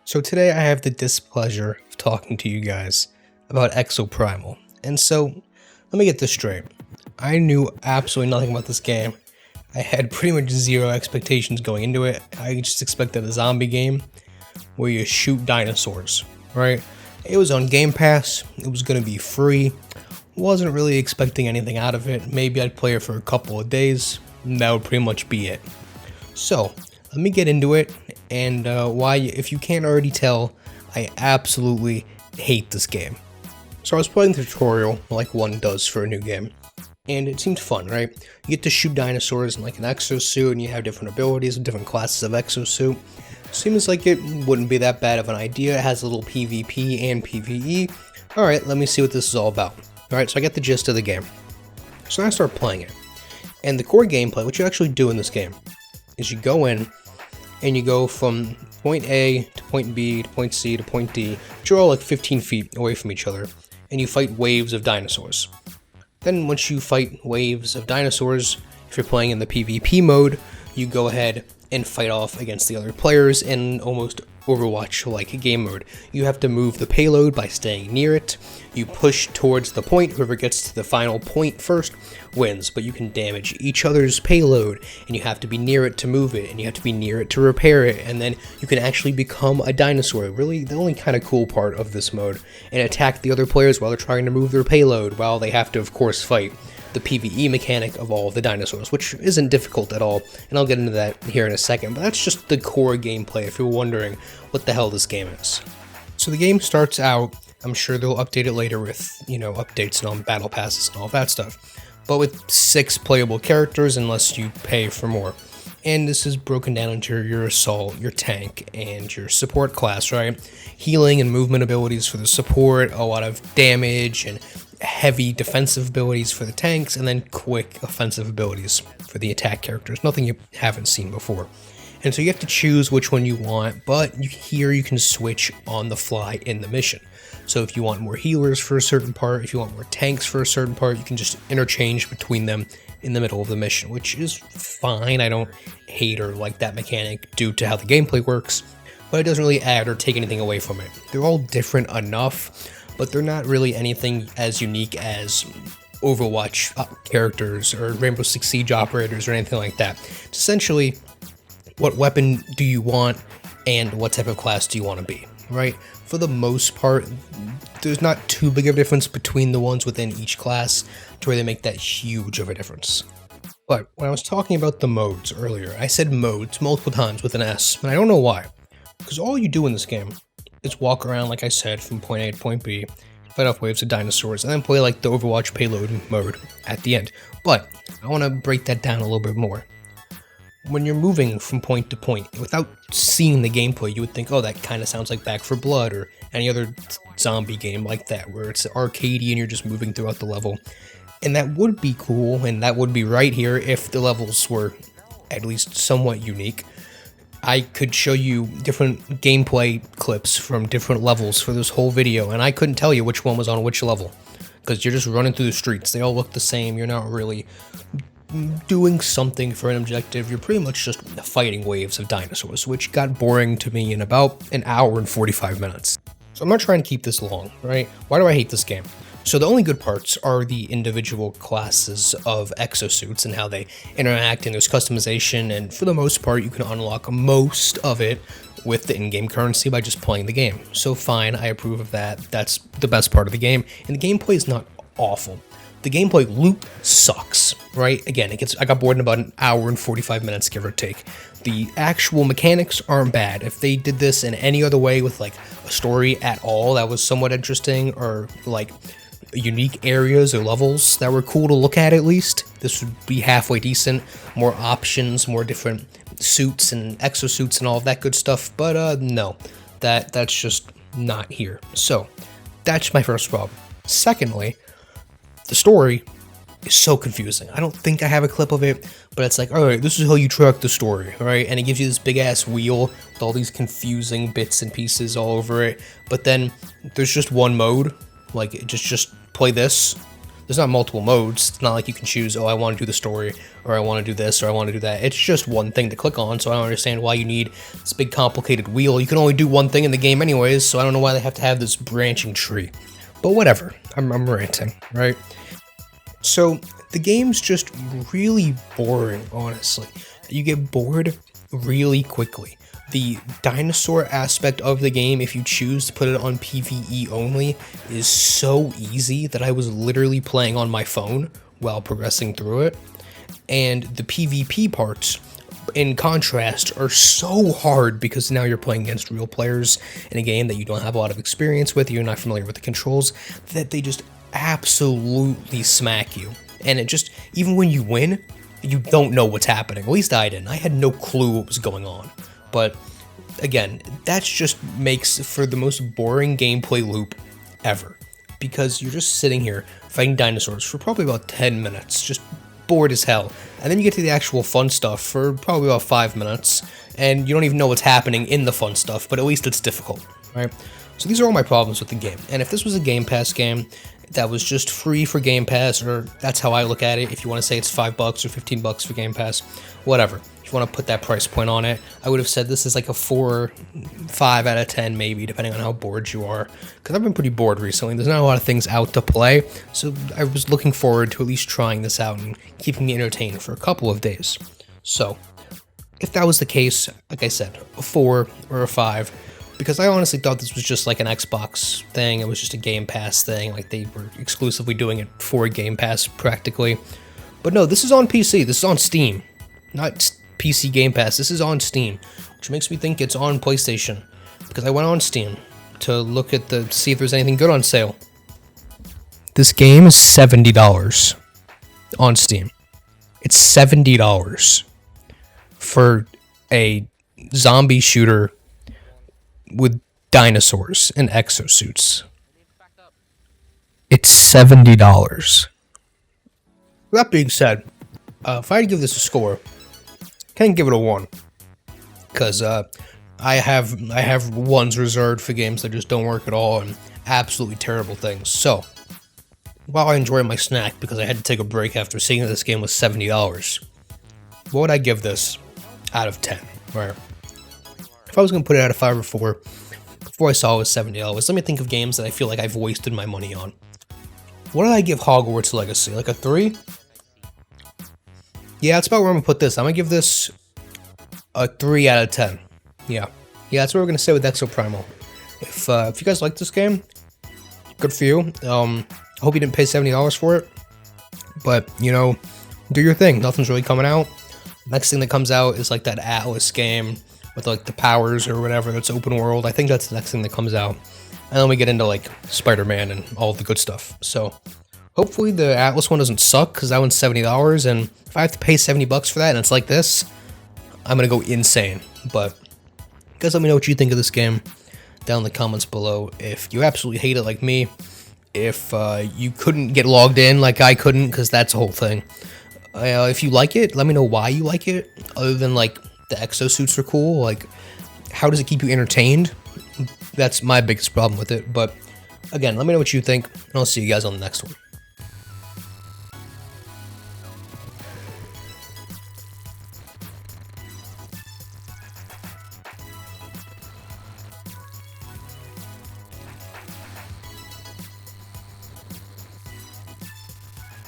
So today I have the displeasure of talking to you guys about Exoprimal. And so, let me get this straight. I knew absolutely nothing about this game. I had pretty much zero expectations going into it. I just expected a zombie game where you shoot dinosaurs, right? It was on Game Pass, it was going to be free. Wasn't really expecting anything out of it. Maybe I'd play it for a couple of days, and that would pretty much be it. So, let me get into it, and why, if you can't already tell, I absolutely hate this game. So I was playing the tutorial, like one does for a new game, and it seemed fun, right? You get to shoot dinosaurs in like an exosuit, and you have different abilities and different classes of exosuit. Seems like it wouldn't be that bad of an idea. It has a little PvP and PvE. Alright, let me see what this is all about. Alright, so I get the gist of the game. So I start playing it, and the core gameplay, what you actually do in this game, is you go in, and you go from point A to point B to point C to point D, which are all like 15 feet away from each other, and you fight waves of dinosaurs. Then once you fight waves of dinosaurs, if you're playing in the PvP mode, you go ahead and fight off against the other players in almost Overwatch-like game mode. You have to move the payload by staying near it. You push towards the point. Whoever gets to the final point first wins, but you can damage each other's payload, and you have to be near it to move it, and you have to be near it to repair it, and then you can actually become a dinosaur. Really, the only kind of cool part of this mode, and attack the other players while they're trying to move their payload, while they have to, of course, fight the PvE mechanic of all of the dinosaurs, which isn't difficult at all, and I'll get into that here in a second, but that's just the core gameplay if you're wondering what the hell this game is. So the game starts out, I'm sure they'll update it later with, updates on battle passes and all that stuff, but with 6 playable characters unless you pay for more. And this is broken down into your assault, your tank, and your support class, right? Healing and movement abilities for the support, a lot of damage and heavy defensive abilities for the tanks, and then quick offensive abilities for the attack characters. Nothing you haven't seen before. And so you have to choose which one you want, but here you can switch on the fly in the mission. So if you want more healers for a certain part, if you want more tanks for a certain part, you can just interchange between them in the middle of the mission, which is fine. I don't hate or like that mechanic due to how the gameplay works, but it doesn't really add or take anything away from it. They're all different enough, but they're not really anything as unique as Overwatch characters or Rainbow Six Siege operators or anything like that. It's essentially, what weapon do you want and what type of class do you want to be, right? For the most part, there's not too big of a difference between the ones within each class to where they make that huge of a difference. But when I was talking about the modes earlier, I said modes multiple times with an S, and I don't know why. Because all you do in this game is walk around, like I said, from point A to point B, fight off waves of dinosaurs, and then play like the Overwatch payload mode at the end. But I want to break that down a little bit more. When you're moving from point to point, without seeing the gameplay, you would think, oh, that kind of sounds like Back 4 Blood or any other zombie game like that, where it's arcadey and you're just moving throughout the level. And that would be cool, and that would be right here if the levels were at least somewhat unique. I could show you different gameplay clips from different levels for this whole video, and I couldn't tell you which one was on which level, because you're just running through the streets. They all look the same. You're not really doing something for an objective. You're pretty much just fighting waves of dinosaurs, which got boring to me in about an hour and 45 minutes. So I'm not trying to keep this long, right? Why do I hate this game? So the only good parts are the individual classes of exosuits and how they interact, and there's customization, and for the most part you can unlock most of it with the in-game currency by just playing the game. So fine, I approve of that. That's the best part of the game, and the gameplay is not awful. The gameplay loop sucks, right? Again, I got bored in about an hour and 45 minutes, give or take. The actual mechanics aren't bad. If they did this in any other way with like a story at all that was somewhat interesting, or like unique areas or levels that were cool to look at least, this would be halfway decent. More options, more different suits and exosuits and all of that good stuff, but no, that's just not here. So that's my first problem. Secondly, the story is so confusing. I don't think I have a clip of it, but it's like, alright, this is how you track the story, right? And it gives you this big ass wheel with all these confusing bits and pieces all over it, but then there's just one mode, like just play this. there's not multiple modes. It's not like you can choose, oh, I want to do the story, or I want to do this, or I want to do that. It's just one thing to click on, so I don't understand why you need this big complicated wheel. You can only do one thing in the game anyways, so I don't know why they have to have this branching tree. But whatever, I'm ranting, right? So the game's just really boring, honestly. You get bored really quickly. The dinosaur aspect of the game, if you choose to put it on PvE only, is so easy that I was literally playing on my phone while progressing through it. And the PvP parts, in contrast, are so hard because now you're playing against real players in a game that you don't have a lot of experience with, you're not familiar with the controls, that they just absolutely smack you. And it just, even when you win, you don't know what's happening. At least I didn't. I had no clue what was going on. But again, that just makes for the most boring gameplay loop ever. Because you're just sitting here fighting dinosaurs for probably about 10 minutes, just bored as hell. And then you get to the actual fun stuff for probably about 5 minutes, and you don't even know what's happening in the fun stuff, but at least it's difficult, right? So these are all my problems with the game. And if this was a Game Pass game that was just free for Game Pass, or that's how I look at it, if you want to say it's $5 or $15 for Game Pass, whatever. If you want to put that price point on it, I would have said this is like a 4, 5 out of 10 maybe, depending on how bored you are. Because I've been pretty bored recently. There's not a lot of things out to play, so I was looking forward to at least trying this out and keeping me entertained for a couple of days. So, if that was the case, like I said, a 4 or a 5. Because I honestly thought this was just like an Xbox thing, it was just a Game Pass thing, like they were exclusively doing it for Game Pass practically. But no, this is on PC, this is on Steam, not PC Game Pass, this is on Steam, which makes me think it's on PlayStation, because I went on Steam to look at see if there's anything good on sale. This game is $70 on Steam. It's $70 for a zombie shooter with dinosaurs and exosuits. It's $70. That being said, if I had to give this a score, I can't give it a 1. Because I have ones reserved for games that just don't work at all and absolutely terrible things. So, while I enjoy my snack because I had to take a break after seeing that this game was $70, what would I give this out of 10? Right? If I was going to put it out of 5 or 4, before I saw it was $70, let me think of games that I feel like I've wasted my money on. What did I give Hogwarts Legacy? Like a 3? Yeah, that's about where I'm going to put this. I'm going to give this a 3 out of 10. Yeah, that's what we're going to say with Exoprimal. If you guys like this game, good for you. I hope you didn't pay $70 for it. But, you know, do your thing. Nothing's really coming out. Next thing that comes out is like that Atlas game with like the powers or whatever, that's open world. I think that's the next thing that comes out. And then we get into like Spider-Man and all the good stuff. So hopefully the Atlas one doesn't suck, because that one's $70, and if I have to pay $70 for that and it's like this, I'm gonna go insane. But guys, let me know what you think of this game down in the comments below. If you absolutely hate it like me, if you couldn't get logged in like I couldn't, because that's the whole thing. If you like it, let me know why you like it, other than like the exosuits are cool. Like, how does it keep you entertained? That's my biggest problem with it. But again, let me know what you think, and I'll see you guys on the next one.